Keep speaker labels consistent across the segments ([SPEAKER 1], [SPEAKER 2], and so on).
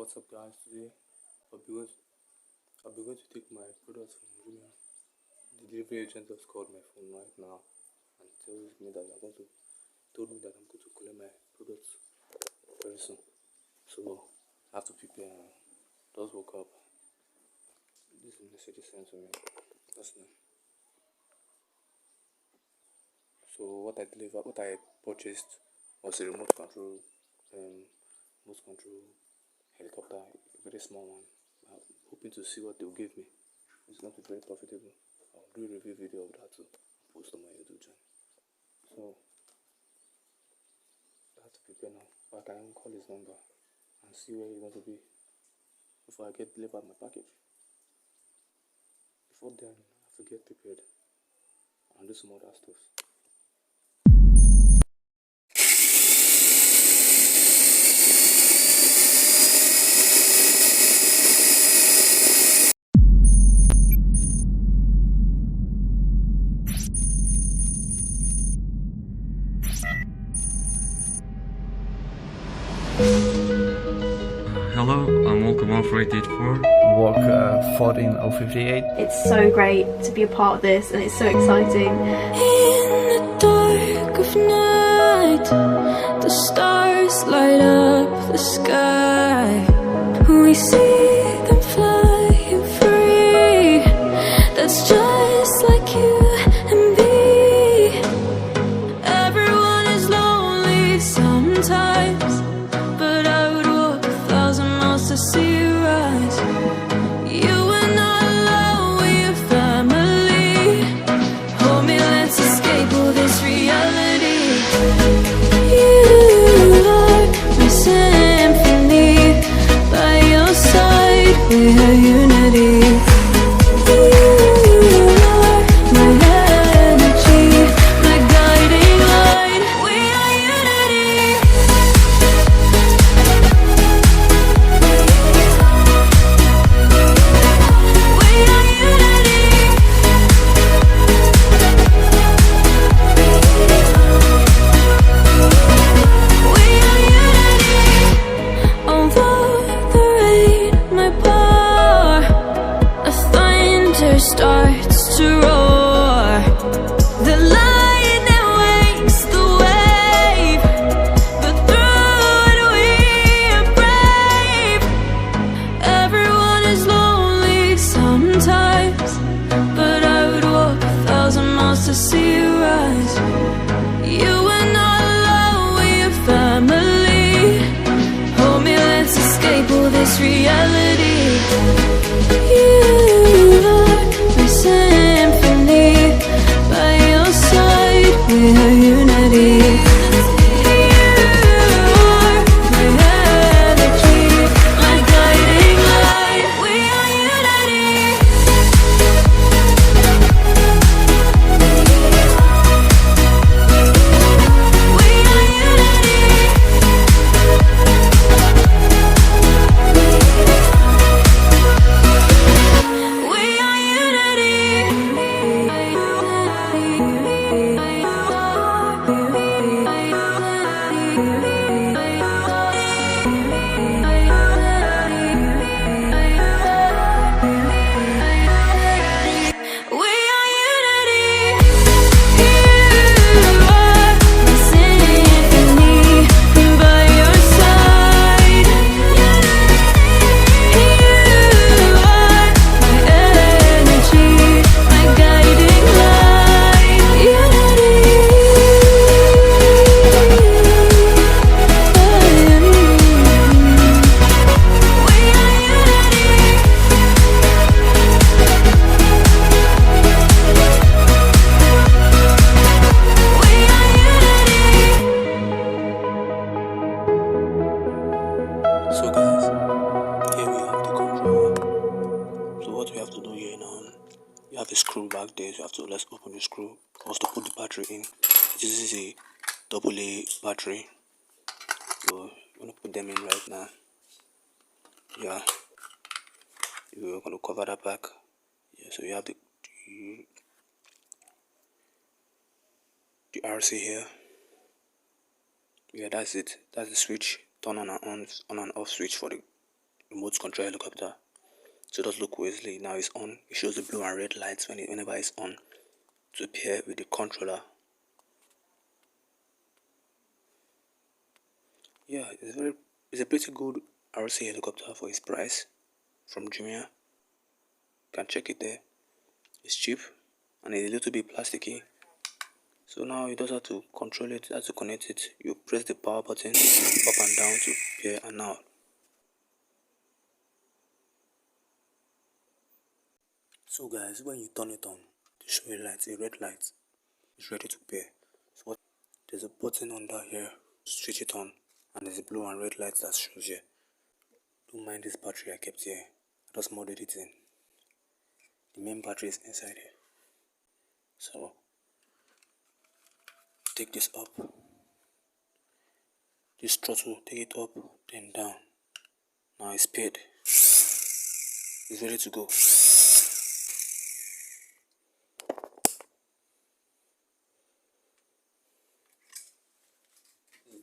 [SPEAKER 1] What's up, guys? Today I'll be going to take my products from Jumia. The delivery agent just called my phone right now and told me that I'm going to collect my products very soon. So I have to prepare. Just woke up. This is a message he sent to me. That's nice. So what I purchased was a remote control helicopter, a very small one. I'm hoping to see what they'll give me. It's going to be very profitable. I'll do a review video of that too, post on my YouTube channel. So I have to prepare now. But I can call his number and see where he's going to be before I get delivered my package. Before then, I have to get prepared and do some other stuff.
[SPEAKER 2] Hello, I'm Wiko Y82
[SPEAKER 3] Walk 14058.
[SPEAKER 4] It's so great to be a part of this and it's so exciting.
[SPEAKER 5] In the dark of night, the stars light up the sky. We see them flying free. That's just like you and me. Everyone is lonely sometimes, but I would walk 1,000 miles to see you rise. You are not alone, we're family. Hold me, let's escape all this reality. You are my symphony. By your side, we are unity. You are my energy, my guiding light. We are unity. We are unity. We are unity. Although the rain might pour, a thunder starts to roar. The lightning wakes the wave, but through it we are brave. Everyone is lonely sometimes, but I would walk 1,000 miles to see you rise. You are not alone, we are family. Hold me, let's escape all this reality. You are my symphony. By your side, we are unity. You are my energy, my guiding light. We are unity. We are unity. We are
[SPEAKER 1] So guys, here we have the controller. So what we have to do here now, you have a screw back there, so let's open the screw for us to put the battery in. This is a AA battery, so I'm gonna put them in right now. Yeah, we're gonna cover that back. Yeah, so you have the RC here. Yeah, that's it. That's the switch, turn on and off switch for the remote control helicopter. So just look closely. Now it's on. It shows the blue and red lights whenever it's on to pair with the controller. Yeah, it's a pretty good RC helicopter for its price from Jumia. You can check it there. It's cheap and it's a little bit plasticky. So now you just have to control it, you have to connect it. You press the power button up and down to pair and out. So guys, when you turn it on, to show a light, a red light, it's ready to pair. So there's a button under here, switch it on, and there's a blue and red light that shows here. Don't mind this battery I kept here, I just modded it in. The main battery is inside here. So take this up, this throttle, take it up, then down. Now it's paired, it's ready to go.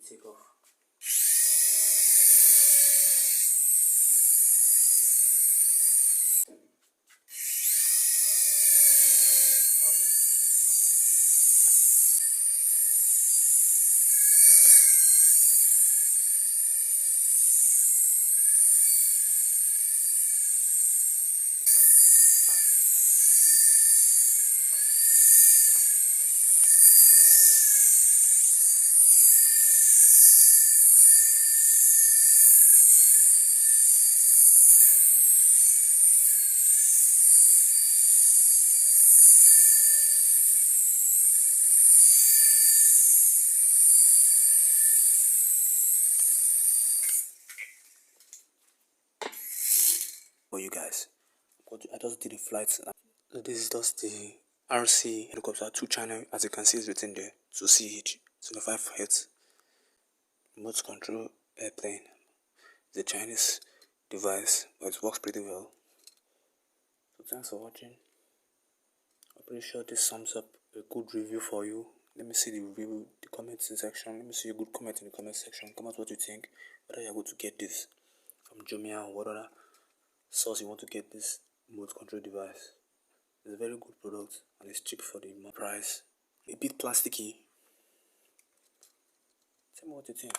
[SPEAKER 1] Take off. For you guys, I just did the flights. So this is just the RC helicopter 2 channel, as you can see it's written there, 2CH 25 Hz remote control airplane. It's a Chinese device, but it works pretty well. So thanks for watching. I'm pretty sure this sums up a good review for you. Let me see the review, the comments section. Let me see a good comment in the comment section. Comment what you think, whether you're going to get this from Jumia or what other source you want to get this remote control device. It's a very good product and it's cheap for the price. A bit plasticky. Tell me what you think.